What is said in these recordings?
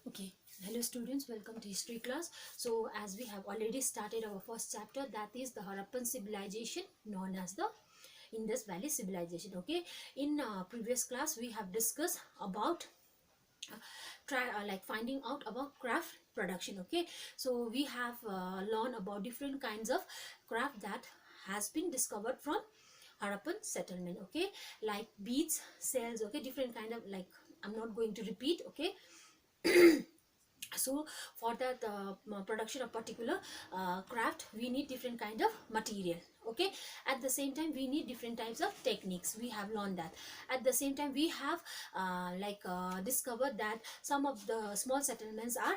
Okay, hello students, welcome to history class. So as we have already started our first chapter, that is the Harappan civilization known as the Indus Valley civilization. Okay, in previous class we have discussed about like finding out about craft production. Okay, so we have learned about different kinds of craft that has been discovered from Harappan settlement. Okay, like beads, cells. Okay, different kind of, like, I'm not going to repeat. Okay. So for that production of particular craft, we need different kind of material. Okay, at the same time we need different types of techniques. We have learned that. At the same time we have discovered that some of the small settlements are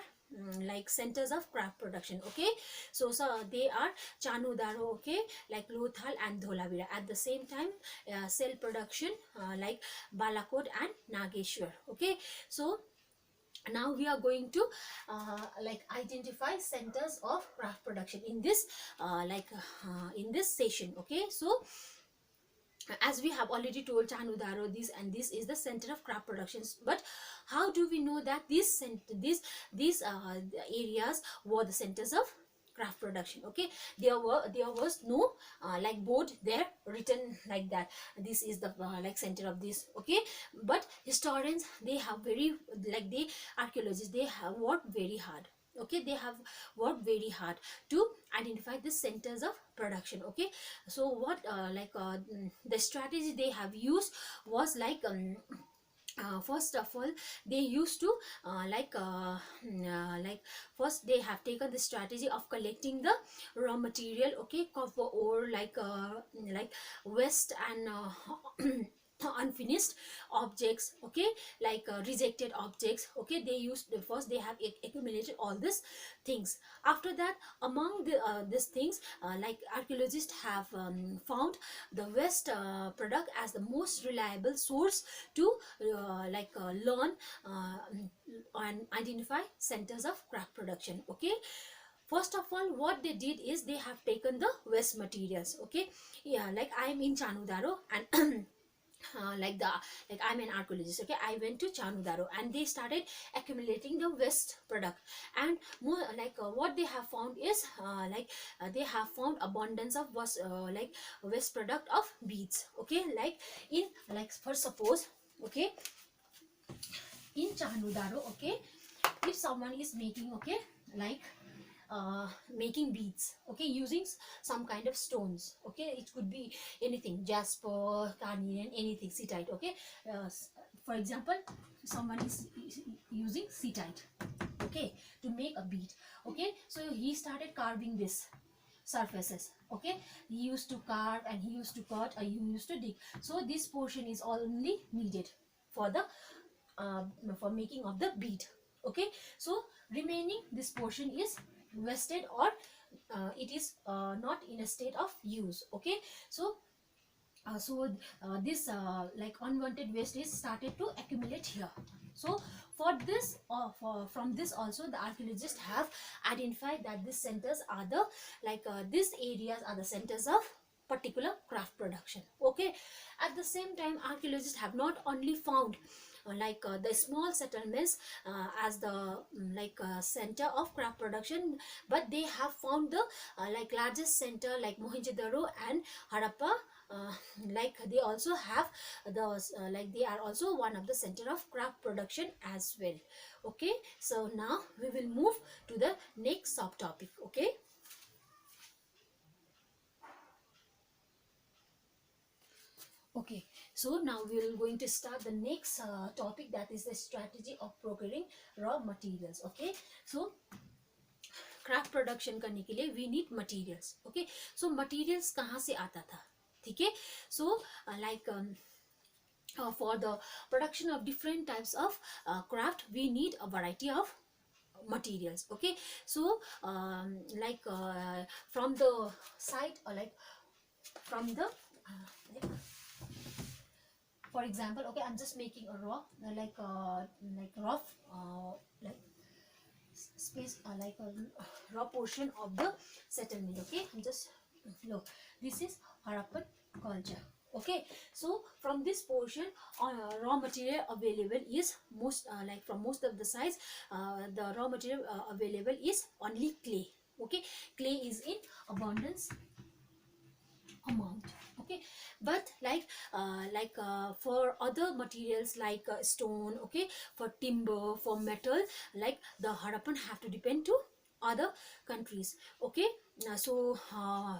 like centers of craft production. Okay, so they are Chanudaro, okay, like Lothal and Dholavira. At the same time cell production like Balakot and Nageshwar. Okay, so now we are going to like identify centers of craft production in this in this session. Okay, so as we have already told, Chanudaro, this and this is the center of craft productions. But how do we know that these areas were the centers of craft production? Okay, there was no like board there written like that, this is the like center of this. Okay, but historians, they have very, like, they archaeologists, they have worked very hard. Okay, they have worked very hard to identify the centers of production. Okay, so what the strategy they have used was like first of all, they used to like first they have taken the strategy of collecting the raw material. Okay, copper ore, like waste and unfinished objects. Okay, like rejected objects. Okay, they used first, they have accumulated all these things. After that, among these things, like archaeologists have found the waste product as the most reliable source to learn and identify centers of craft production. Okay, first of all, what they did is they have taken the waste materials. Okay, yeah, like I'm in Chanudaro, and like I'm an archaeologist. Okay, I went to Chanudaro and they started accumulating the waste product. And more what they have found is they have found abundance of like waste product of beads. Okay, like in, like, for suppose, okay, in Chanudaro, okay, if someone is making, okay, like making beads, okay, using some kind of stones. Okay, it could be anything, jasper, carnelian, anything, cetite. Okay, for example, someone is using cetite, okay, to make a bead. Okay, so he started carving this surfaces. Okay, he used to carve and he used to cut, or he used to dig. So this portion is only needed for the for making of the bead. Okay, so remaining this portion is wasted, or it is not in a state of use. Okay, so this like unwanted waste is started to accumulate here. So for this, from this also, the archaeologists have identified that these centers are the, these areas are the centers of particular craft production. Okay, at the same time, archaeologists have not only found the small settlements as the center of craft production, but they have found the largest center like Mohenjo-daro and Harappa. uh, like they also have those they are also one of the center of craft production as well. Okay, so now we will move to the next subtopic. Okay, okay, so now we are going to start the next topic, that is the strategy of procuring raw materials. Okay, so craft production करने के लिए we need materials. Okay, so materials कहाँ से आता था? ठीक है, so like for the production of different types of craft, we need a variety of materials. Okay, so from the site, or like from the for example, okay, I'm just making a raw rough like space, like a raw portion of the settlement. Okay, I'm just look, this is Harappan culture. Okay, so from this portion, raw material available is most like from most of the sites, the raw material available is only clay. Okay, clay is in abundance amount. Okay, but for other materials like stone, okay, for timber, for metal, like the Harappan have to depend to other countries. Okay,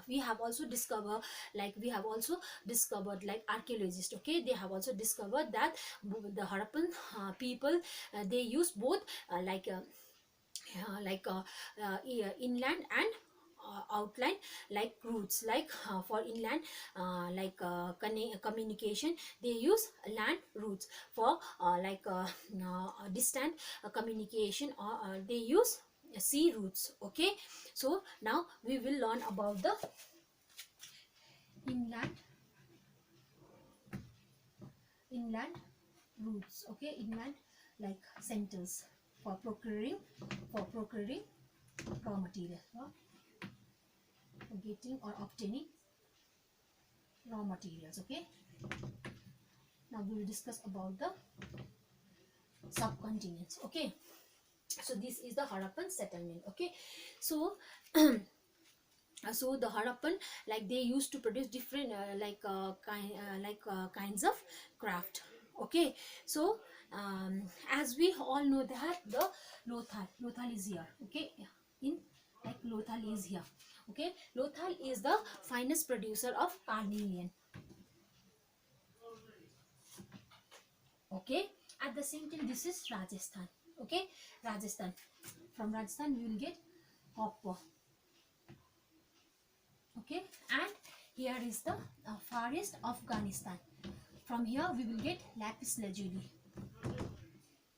we have also discovered, like archaeologists, okay, they have also discovered that the Harappan people, they use both inland and outline like routes. Like for inland communication, they use land routes. For distant communication, they use sea routes. Okay, so now we will learn about the inland inland routes. Okay, inland like centers for procuring raw material, for getting or obtaining raw materials. Okay, now we will discuss about the subcontinents. Okay, so this is the Harappan settlement. Okay, so so the Harappan, like they used to produce different kinds of craft. Okay, so as we all know that the Lothal is here. Okay, in like Lothal is here. Okay, Lothal is the finest producer of carnelian. Okay, at the same time this is Rajasthan. Okay, Rajasthan, from Rajasthan we will get copper. Okay, and here is the far east Afghanistan. From here we will get lapis lazuli.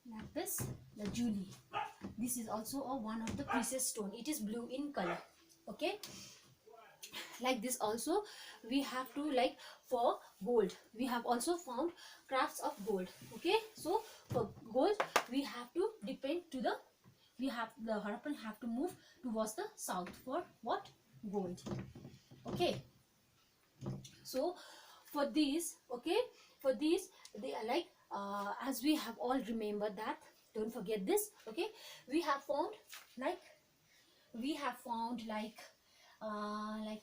Lapis lazuli, this is also a one of the precious stone. It is blue in color. Okay, like this also we have to, like for gold we have also found crafts of gold. Okay, so for gold we have to depend to the, the Harappan have to move towards the south for what? Gold. Okay, so for these, okay, for these they are like as we have all remembered that, don't forget this. Okay, we have found like we have found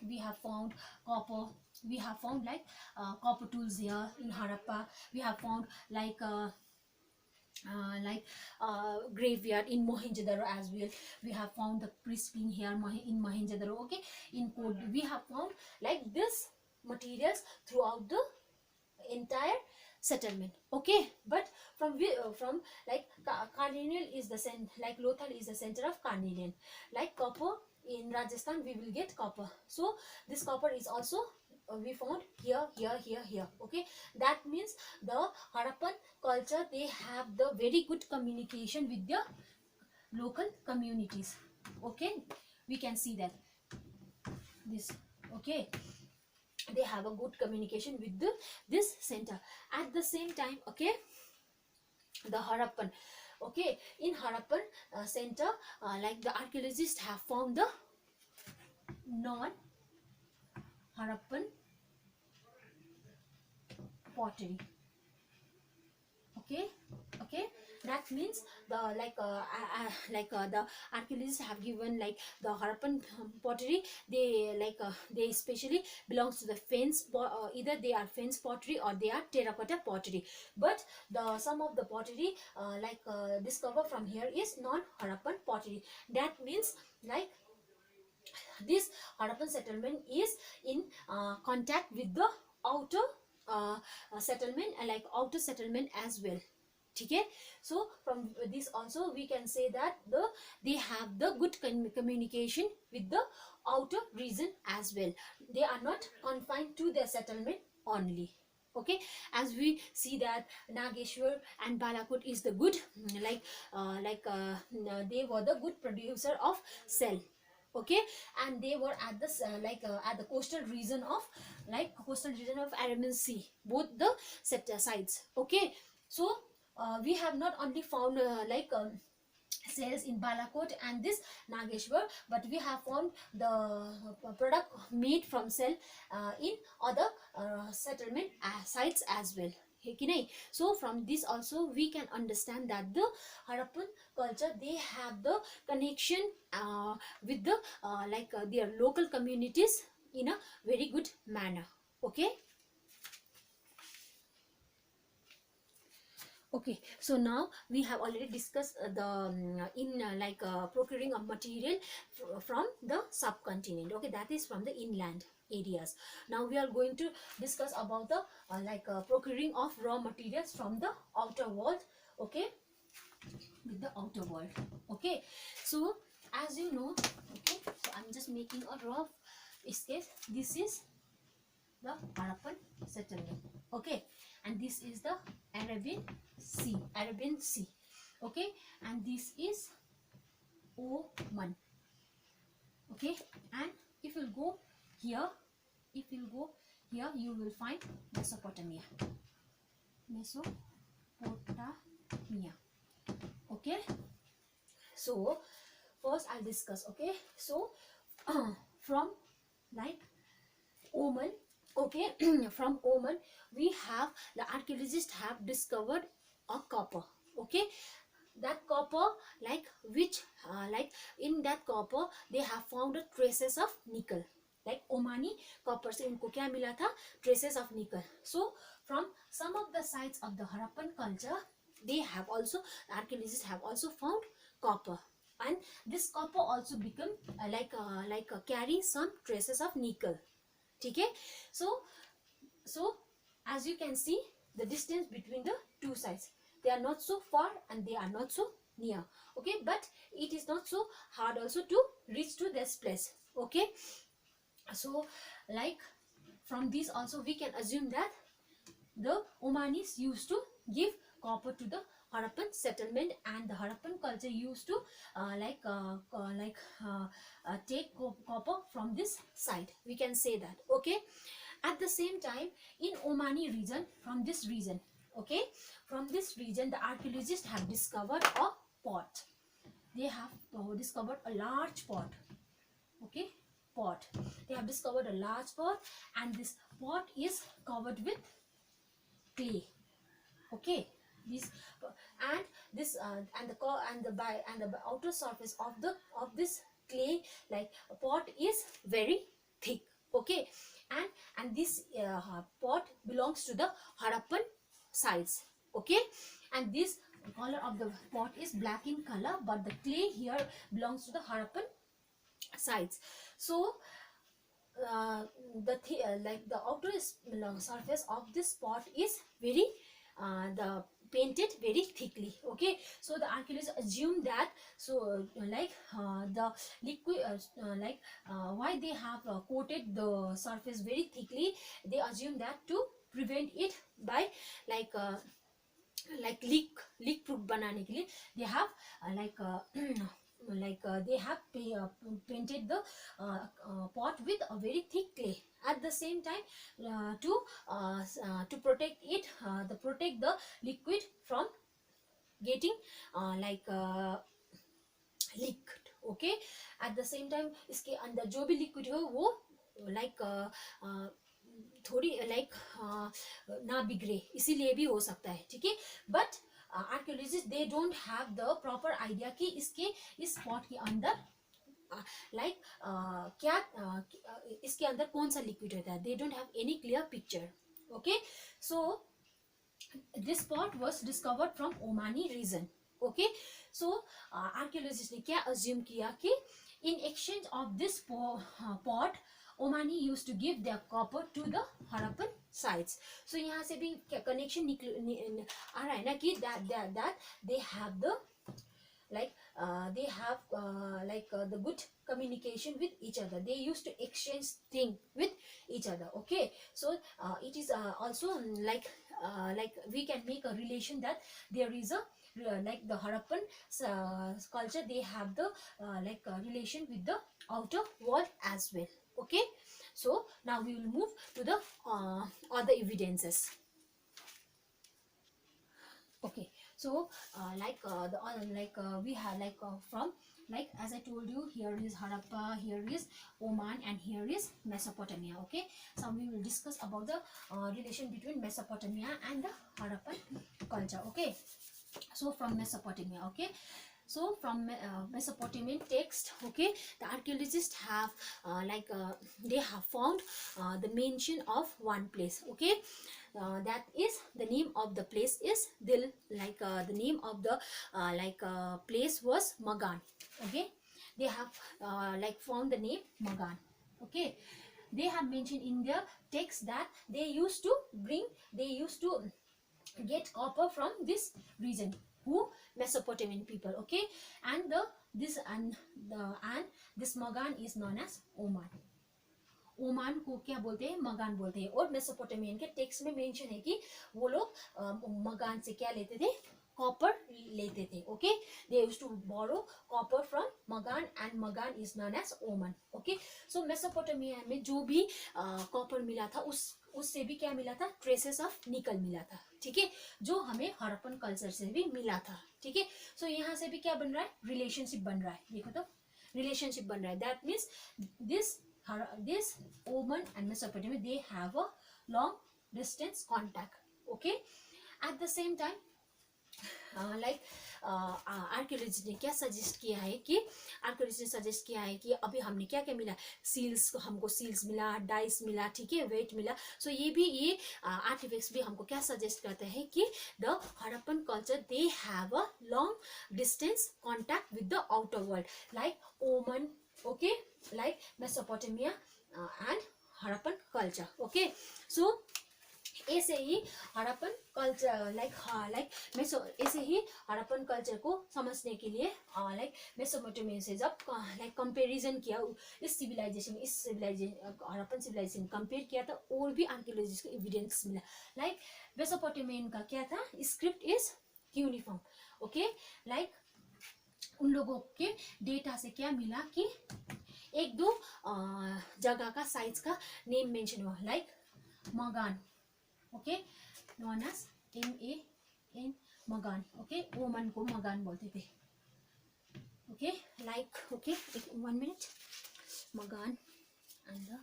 we have found copper. We have found copper tools here in Harappa. We have found graveyard in Mohenjo-daro as well. We have found the crisping here in Mohenjo-daro. Okay, in Code we have found like this materials throughout the entire settlement. Okay, but from like carnelian is the like Lothal is the center of carnelian. Like copper in Rajasthan we will get copper. So this copper is also we found here, here. Okay, that means the Harappan culture, they have the very good communication with their local communities. Okay, we can see that this. Okay, they have a good communication with this center. At the same time, okay, the Harappan, okay, in Harappan center, like the archaeologists have found the non Harappan pottery. Okay, okay, that means the the archaeologists have given like the Harappan pottery, they they especially belongs to the either they are fence pottery or they are terracotta pottery. But the some of the pottery discovered from here is non Harappan pottery. That means like this Harappan settlement is in contact with the outer settlement, like outer settlement as well. Okay, so from this also we can say that they have the good communication with the outer region as well. They are not confined to their settlement only. Okay, as we see that Nageshwar and Balakot is the good they were the good producer of cell. Okay, and they were at this at the coastal region of Arabian Sea, both the sides. Okay, so we have not only found cells in Balakot and this Nageshwar, but we have found the product made from cell in other settlement sites as well. So from this also we can understand that the Harappan culture, they have the connection with the their local communities in a very good manner. Okay. Okay, so now we have already discussed the procuring of material from the subcontinent. Okay, that is from the inland areas. Now we are going to discuss about the procuring of raw materials from the outer world. Okay, with the outer world. Okay, so as you know, okay, so I'm just making a rough sketch. This is the Harappan settlement. Okay, and this is the Arabian Sea. Okay, and this is Oman. Okay, and if you go here, you will find Mesopotamia. Okay, so first I'll discuss. Okay, so from like Oman. Okay, from Oman we have, the archaeologists have discovered a copper. Okay, that copper, like which in that copper they have found the traces of nickel. Like Omani copper से उनको क्या मिला था? Traces of nickel. So from some of the sites of the Harappan culture, they have also, archaeologists have also found copper, and this copper also become carry some traces of nickel. Okay, so as you can see, the distance between the two sides, they are not so far and they are not so near. Okay, but it is not so hard also to reach to this place. Okay, so like from this also we can assume that the Omanis used to give copper to the Harappan settlement, and the Harappan culture used to take copper from this side. We can say that. Okay, at the same time, in Omani region, from this region, okay, from this region, the archaeologists have discovered a pot. They have discovered a large pot. Okay, pot. They have discovered a large pot, and this pot is covered with clay. Okay, this and this and the outer surface of this clay pot is very thick. Okay, and this pot belongs to the Harappan sites. Okay, and this color of the pot is black in color, but the clay here belongs to the Harappan sites. So the outer surface of this pot is very the painted very thickly. Okay, so the archaeologists assume that, so the liquid why they have coated the surface very thickly, they assume that to prevent it by leak proof बनाने के लिए they have they have painted the pot with a very thick clay. At the same time, to protect it, protect the liquid from getting leaked. Okay, at the same time इसके अंदर जो भी liquid हो वो थोड़ी ना बिगड़े, इसीलिए भी हो सकता है. ठीक है, but archaeologist they don't have the proper idea कि इसके इस पॉट के अंदर क्या इसके अंदर कौन सा लिक्विड रहता है. They don't have any clear picture. Okay, so this pot was discovered from Omani region. Okay, so archaeologist ने क्या अज्यूम किया कि in exchange of this pot Omani used to give their copper to the Harappan sites. So यहाँ से भी connection आ रहा है ना कि that they have the the good communication with each other. They used to exchange things with each other. Okay, so it is also we can make a relation that there is a the Harappan culture, they have the relation with the outer world as well. Okay, so now we will move to the other evidences. Okay, So we have from, like as I told you, here is Harappa, here is Oman, and here is Mesopotamia. Okay, so we will discuss about the relation between Mesopotamia and the Harappan culture. Okay, so from Mesopotamia. Okay, so from Mesopotamian text, okay, the archaeologists have they have found the mention of one place. Okay, that is, the name of the place is Dil, the name of the place was Magan. Okay, they have found the name Magan. Okay, they have mentioned in their text that they used to get copper from this region. Who? Mesopotamian people. Okay, and this Magan is known as Oman. Oman को क्या बोलते हैं? मगान बोलते हैं. और Mesopotamian के text में mention है कि वो लोग मगान से क्या लेते थे? कॉपर लेते थे. Okay, they used to borrow copper from Magan, and Magan is known as Oman. Okay, so Mesopotamia में जो भी कॉपर मिला था, उससे भी क्या मिला था? ट्रेसेस ऑफ निकल मिला था. ठीक है, जो हमें हड़प्पन कल्चर से भी मिला था. ठीक है, सो यहाँ से भी क्या बन रहा है? रिलेशनशिप बन रहा है. देखो तो, रिलेशनशिप बन रहा है. That means this Oman and Mesopotamia, they have a long distance contact. Okay, at the same time archaeologist ने क्या सजेस्ट किया है कि अभी हमने क्या क्या मिला? सील्स, हमको सील्स मिला, डाइस मिला, ठीक है, वेट मिला. सो ये आर्टिफैक्ट्स भी हमको क्या सजेस्ट करते हैं कि the Harappan culture, they have a long distance contact with the outer world, like ओमन. Okay, like Mesopotamia and Harappan culture. Okay, so ऐसे ही हड़प्पन कल्चर ऐसे ही हड़प्पन कल्चर को समझने के लिए मेसोपोटामिया से जब कंपैरिजन किया, इस सिविलाइजेशन हड़प्पन सिविलाइजेशन कंपेयर किया, था और भी आर्कियोलॉजिस्ट को एविडेंस मिला. लाइक मेसोपोटामियन का क्या था? Script is uniform. Okay, like उन लोगों के डेटा से क्या मिला कि एक दो जगह का साइज का नेम मेंशन हुआ, like Magan. Okay, known as MAN Magan. Okay, Oman को मगान बोलते थे. Okay, like okay, 1 minute. Magan and the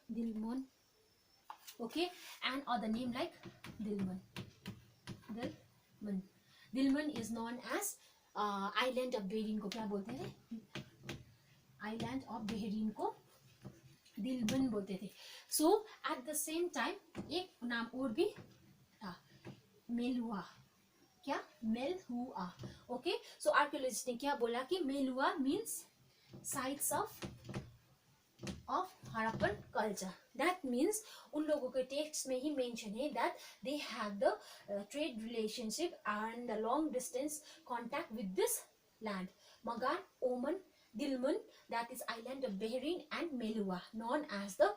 Dilmun. Okay, and other name like Dilmun. Dilmun is known as island of Bahrain को क्या बोलते हैं? Island of Bahrain को दिलबन बोलते थे. सो एट द सेम टाइम एक नाम और भी था, मेलुआ. क्या? मेलहुआ. ओके, सो आर्कियोलॉजिस्ट ने क्या बोला कि Meluhha means sites of Harappan culture. That means उन लोगों के टेक्स्ट में ही मेंशन है that they have the trade relationship and the long distance contact with this land. Magan, Oman, Dilmun, that is island of Bahrain, and Meluhha known as the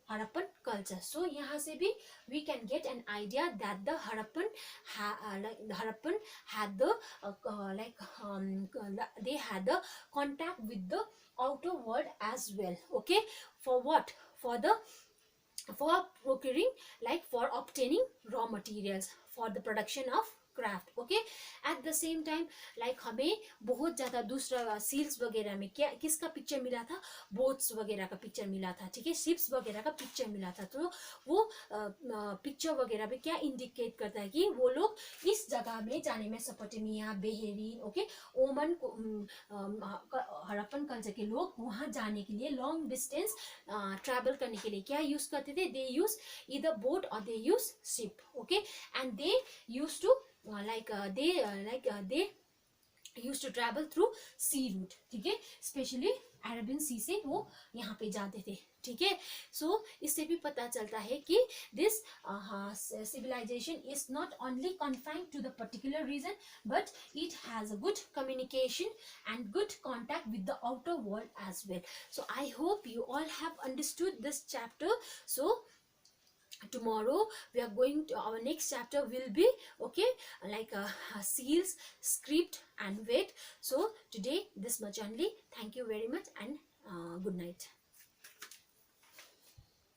Harappan culture. So यहाँ से भी we can get an idea that the Harappan had the they had the contact with the outer world as well. Okay, for what? For procuring, for obtaining raw materials for the production of craft. Okay, at the same time हमें बहुत ज़्यादा दूसरा seals वगैरह में क्या किसका picture मिला था? बोट्स वगैरह का पिक्चर मिला था. ठीक है, शिप्स वगैरह का पिक्चर मिला था. तो वो पिक्चर वगैरह में क्या इंडिकेट करता है कि वो लोग इस जगह में जाने में, मेसोपोटामिया, बेहरीन, ओके, ओमन को हड़प्पन कल्चर के लोग वहाँ जाने के लिए लॉन्ग डिस्टेंस ट्रैवल करने के लिए क्या यूज करते थे? दे यूज ईदर बोट और they use ship. Okay, and they use to they used to travel through sea route. ठीक है, स्पेशली अरेबियन सी से वो यहाँ पे जाते थे. ठीक है, सो इससे भी पता चलता है कि this civilization is not only confined to the particular region, but it has a good communication and good contact with the outer world as well. So I hope you all have understood this chapter. So tomorrow we are going to, our next chapter will be okay, seals, script and weight. So today this much only. Thank you very much, and good night.